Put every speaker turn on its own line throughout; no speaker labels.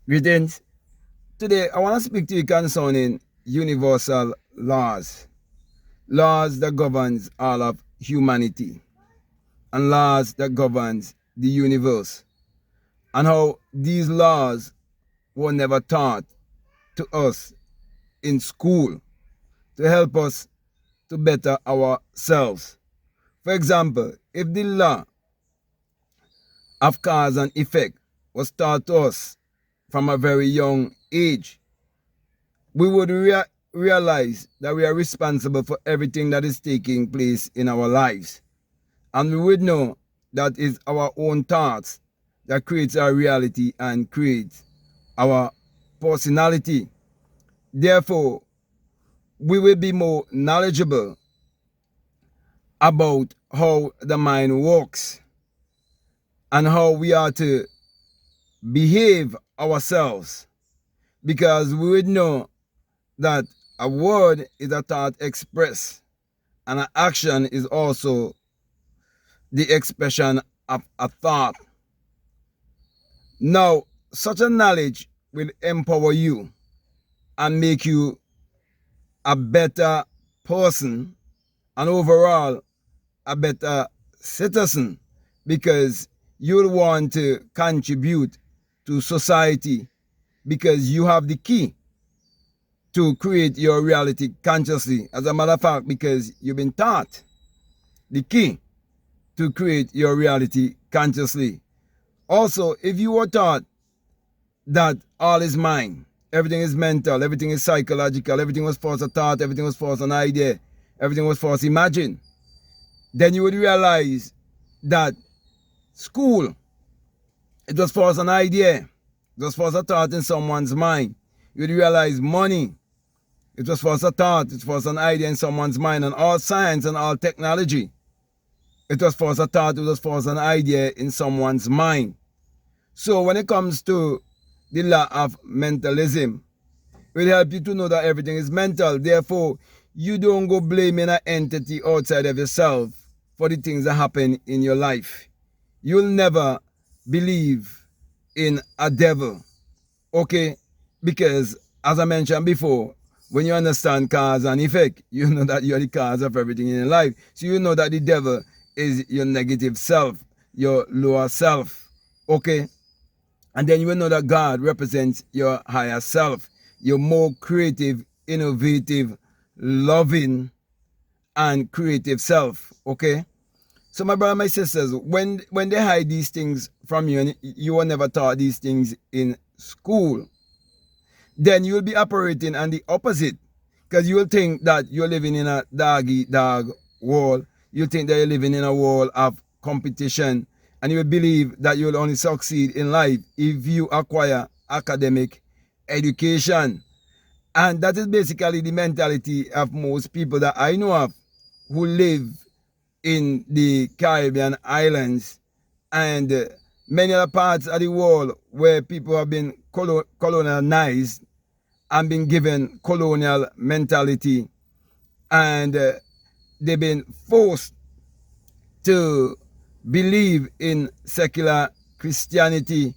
Greetings. Today, I want to speak to you concerning universal laws. Laws that governs all of humanity and laws that governs the universe. And how these laws were never taught to us in school to help us to better ourselves. For example, if the law of cause and effect was taught to us from a very young age, we would realize that we are responsible for everything that is taking place in our lives. And we would know that it's our own thoughts that creates our reality and creates our personality. Therefore, we will be more knowledgeable about how the mind works and how we are to behave ourselves, because we would know that a word is a thought expressed and an action is also the expression of a thought. Now, such a knowledge will empower you and make you a better person and overall a better citizen, because you'll want to contribute to society because you have the key to create your reality consciously. As a matter of fact, because you've been taught the key to create your reality consciously. Also, if you were taught that all is mind, everything is mental, everything is psychological, everything was first a thought, everything was first an idea, everything was first imagined, then you would realize that school, it was first an idea, it was first a thought in someone's mind. You would realize money, it was first a thought, it was an idea in someone's mind. And all science and all technology, it was first a thought, it was first an idea in someone's mind. So when it comes to the law of mentalism, it will help you to know that everything is mental. Therefore, you don't go blaming an entity outside of yourself for the things that happen in your life. You'll never believe in a devil, okay? Because, as I mentioned before, when you understand cause and effect, you know that you're the cause of everything in your life. So you know that the devil is your negative self, your lower self, okay? And then you will know that God represents your higher self, your more creative, innovative, loving, and creative self, okay? So my brother, my sisters, when they hide these things from you and you were never taught these things in school, then you will be operating on the opposite, because you will think that you're living in a dog world. You think that you're living in a world of competition, and you will believe that you will only succeed in life if you acquire academic education. And that is basically the mentality of most people that I know of who live in the Caribbean islands and many other parts of the world where people have been colonized and been given colonial mentality, and they've been forced to believe in secular Christianity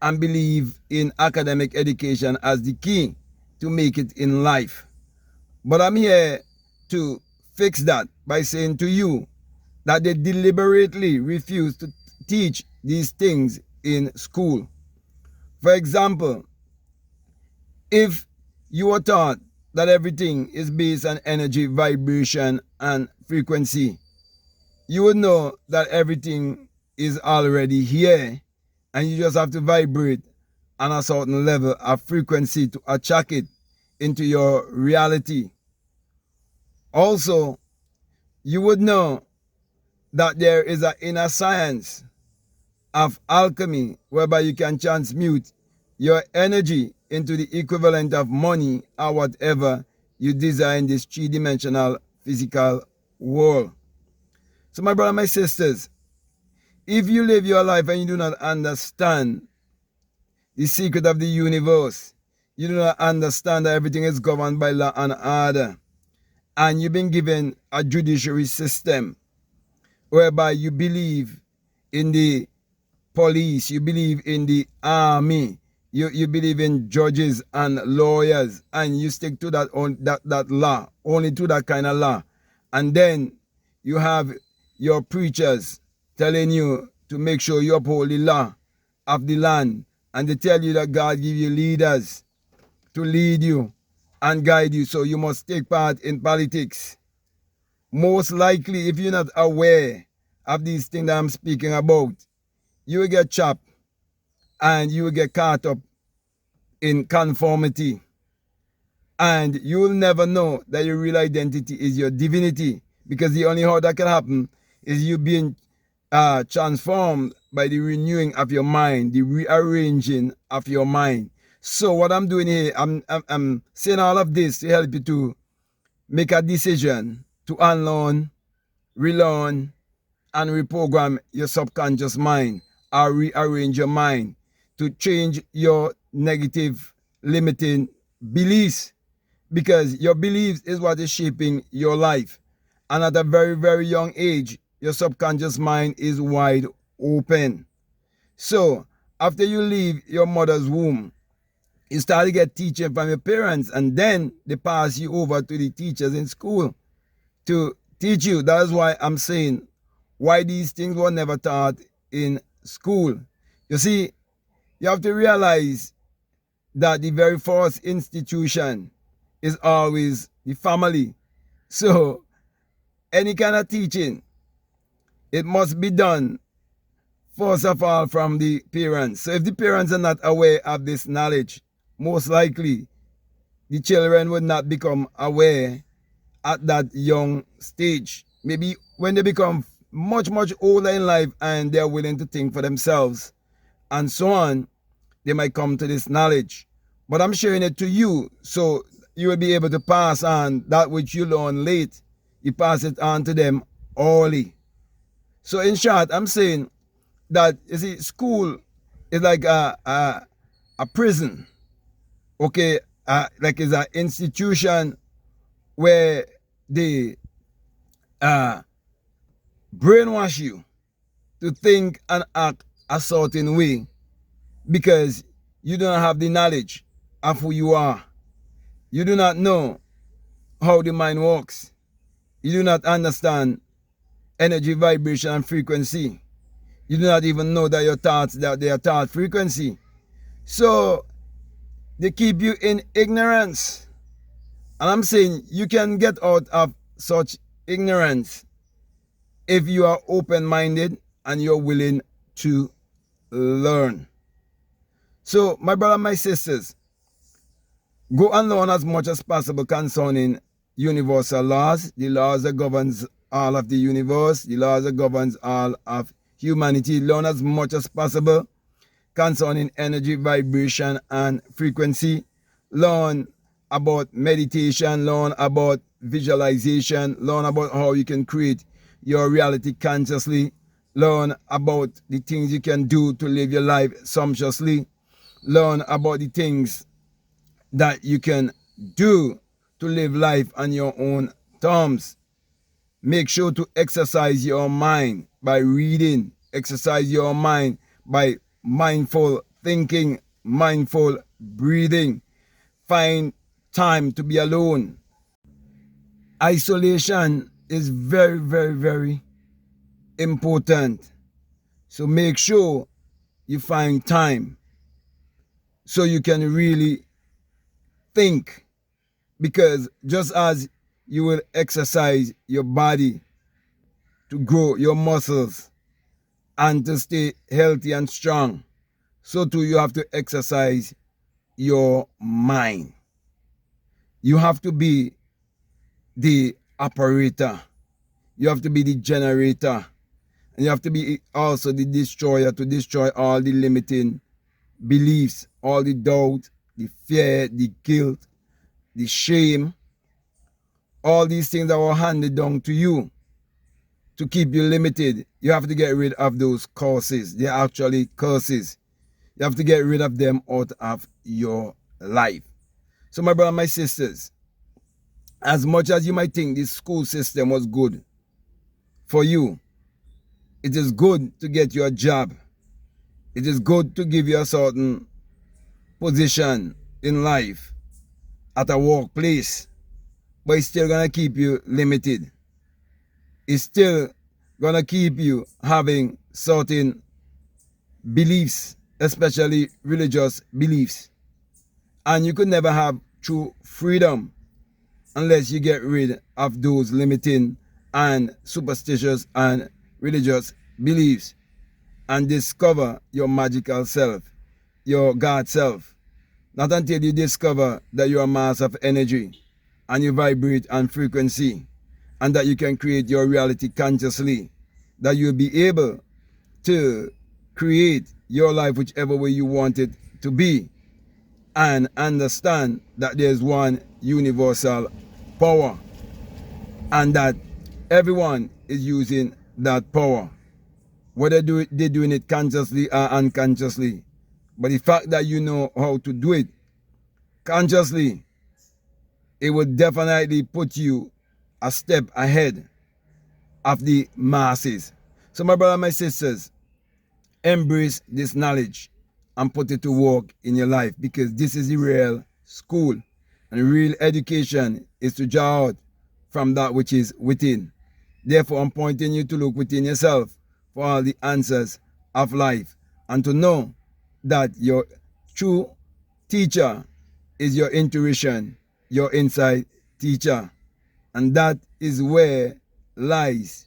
and believe in academic education as the key to make it in life. But I'm here to fix that by saying to you that they deliberately refuse to teach these things in school. For example, if you are taught that everything is based on energy, vibration, and frequency, you would know that everything is already here and you just have to vibrate on a certain level of frequency to attract it into your reality. Also, you would know that there is an inner science of alchemy whereby you can transmute your energy into the equivalent of money or whatever you desire in this three-dimensional physical world. So my brother, my sisters, if you live your life and you do not understand the secret of the universe, you do not understand that everything is governed by law and order, and you've been given a judiciary system whereby you believe in the police, you believe in the army, you believe in judges and lawyers, and you stick to that law, only to that kind of law. And then you have your preachers telling you to make sure you uphold the law of the land, and they tell you that God give you leaders to lead you and guide you, so you must take part in politics. Most likely, if you're not aware of these things that I'm speaking about, you will get chopped and you will get caught up in conformity, and you will never know that your real identity is your divinity, because the only how that can happen is you being transformed by the renewing of your mind, the rearranging of your mind. So what I'm doing here, I'm saying all of this to help you to make a decision to unlearn, relearn, and reprogram your subconscious mind, or rearrange your mind to change your negative limiting beliefs, because your beliefs is what is shaping your life. And at a very, very young age, your subconscious mind is wide open. So after you leave your mother's womb, you start to get teaching from your parents, and then they pass you over to the teachers in school to teach you. That's why I'm saying why these things were never taught in school. You see, you have to realize that the very first institution is always the family. So any kind of teaching, it must be done first of all from the parents. So if the parents are not aware of this knowledge, most likely the children would not become aware at that young stage. Maybe when they become much, much older in life and they're willing to think for themselves and so on, they might come to this knowledge. But I'm sharing it to you so you will be able to pass on that which you learn late. You pass it on to them early. So in short, I'm saying that, you see, school is like a prison. Okay, like it's an institution where they brainwash you to think and act a certain way, because you don't have the knowledge of who you are. You do not know how the mind works. You do not understand energy, vibration, and frequency. You do not even know that your thoughts, that they are thought frequency. So they keep you in ignorance. And I'm saying you can get out of such ignorance if you are open-minded and you're willing to learn. So my brother, my sisters, go and learn as much as possible concerning universal laws, the laws that governs all of the universe, the laws that governs all of humanity. Learn as much as possible concerning energy, vibration, and frequency. Learn about meditation, learn about visualization, learn about how you can create your reality consciously, learn about the things you can do to live your life sumptuously, learn about the things that you can do to live life on your own terms. Make sure to exercise your mind by reading, exercise your mind by mindful thinking, mindful breathing. Find time to be alone. Isolation is very, very, very important. So make sure you find time so you can really think, because just as you will exercise your body to grow your muscles and to stay healthy and strong, so too you have to exercise your mind. You have to be the operator. You have to be the generator. And you have to be also the destroyer, to destroy all the limiting beliefs, all the doubt, the fear, the guilt, the shame, all these things that were handed down to you to keep you limited. You have to get rid of those curses. They're actually curses. You have to get rid of them out of your life. So my brother, my sisters, as much as you might think this school system was good for you, it is good to get you a job. It is good to give you a certain position in life at a workplace, but it's still gonna keep you limited. It's still gonna keep you having certain beliefs, especially religious beliefs. And you could never have true freedom unless you get rid of those limiting and superstitious and religious beliefs and discover your magical self, your God self. Not until you discover that you're a mass of energy and you vibrate on frequency and that you can create your reality consciously, that you'll be able to create your life whichever way you want it to be, and understand that there's one universal power and that everyone is using that power, whether they're doing it consciously or unconsciously. But the fact that you know how to do it consciously, it will definitely put you a step ahead of the masses. So my brothers and my sisters, embrace this knowledge and put it to work in your life, because this is the real school, and real education is to draw out from that which is within. Therefore, I'm pointing you to look within yourself for all the answers of life, and to know that your true teacher is your intuition, your inside teacher. And that is where lies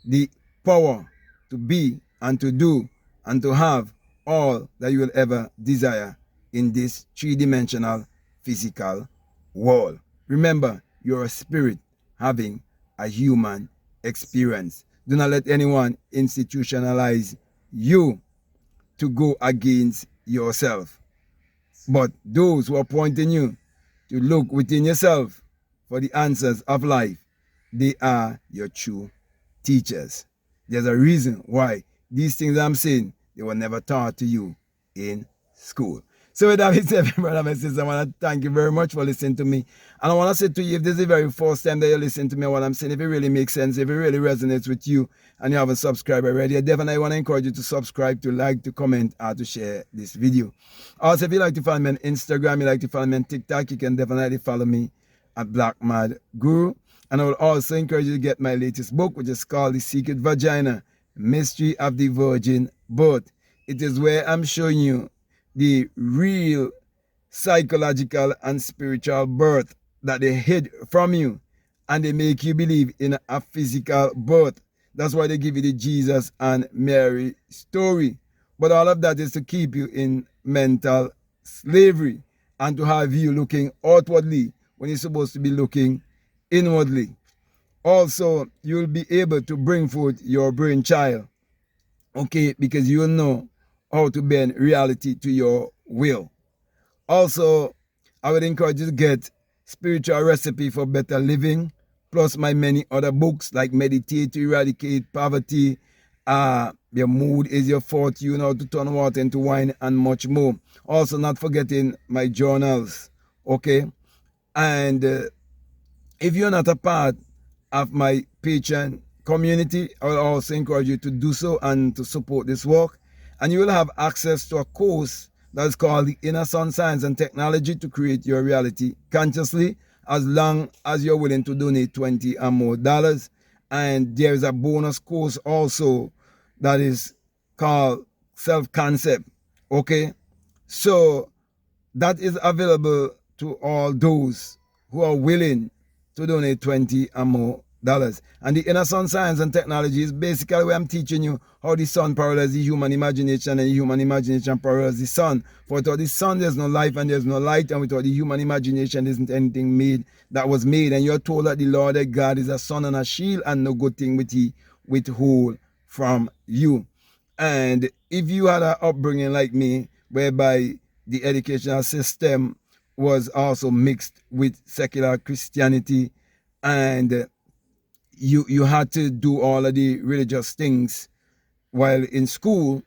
the power to be and to do and to have all that you will ever desire in this three-dimensional physical world. Remember, you're a spirit having a human experience. Do not let anyone institutionalize you to go against yourself. But those who are pointing you to look within yourself for the answers of life, they are your true teachers. There's a reason why these things I'm saying, they were never taught to you in school. So with that being said, brother and sister, I want to thank you very much for listening to me. And I want to say to you, if this is the very first time that you listen to me, what I'm saying, if it really makes sense, if it really resonates with you, and you haven't subscribed already, I definitely want to encourage you to subscribe, to like, to comment, or to share this video. Also, if you like to follow me on Instagram, you like to follow me on TikTok, you can definitely follow me at BlackMadGuru. And I will also encourage you to get my latest book, which is called The Secret Vagina, Mystery of the Virgin Birth. It is where I'm showing you the real psychological and spiritual birth that they hid from you, and they make you believe in a physical birth. That's why they give you the Jesus and Mary story. But all of that is to keep you in mental slavery and to have you looking outwardly when you're supposed to be looking inwardly. Also, you'll be able to bring forth your brainchild, okay, because you'll know how to bend reality to your will. Also, I would encourage you to get Spiritual Recipe for Better Living, plus my many other books like Meditate to Eradicate Poverty, Your Mood is Your Fortune, You Know to Turn Water into Wine, and much more. Also, not forgetting my journals, okay? And if you're not a part of my Patreon community, I will also encourage you to do so and to support this work. And you will have access to a course that is called The Inner Sun Science and Technology to Create Your Reality Consciously, as long as you're willing to donate $20 or more. And there is a bonus course also that is called Self-Concept, okay? So that is available to all those who are willing to donate $20 or more. And the Inner Sun Science and Technology is basically where I'm teaching you how the sun parallels the human imagination, and the human imagination parallels the sun. For without the sun, there's no life and there's no light, and without the human imagination, there isn't anything made that was made. And you're told that the Lord thy God is a sun and a shield, and no good thing with he withhold from you. And if you had an upbringing like me, whereby the educational system was also mixed with secular Christianity, and you had to do all of the religious things while in school,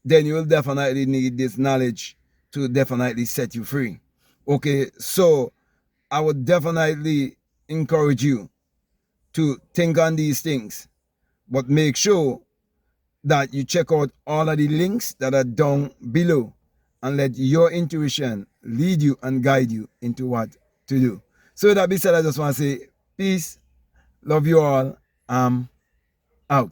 then you will definitely need this knowledge to definitely set you free. Okay, so I would definitely encourage you to think on these things, but make sure that you check out all of the links that are down below, and let your intuition lead you and guide you into what to do. So with that being said, I just want to say peace, love you all, out.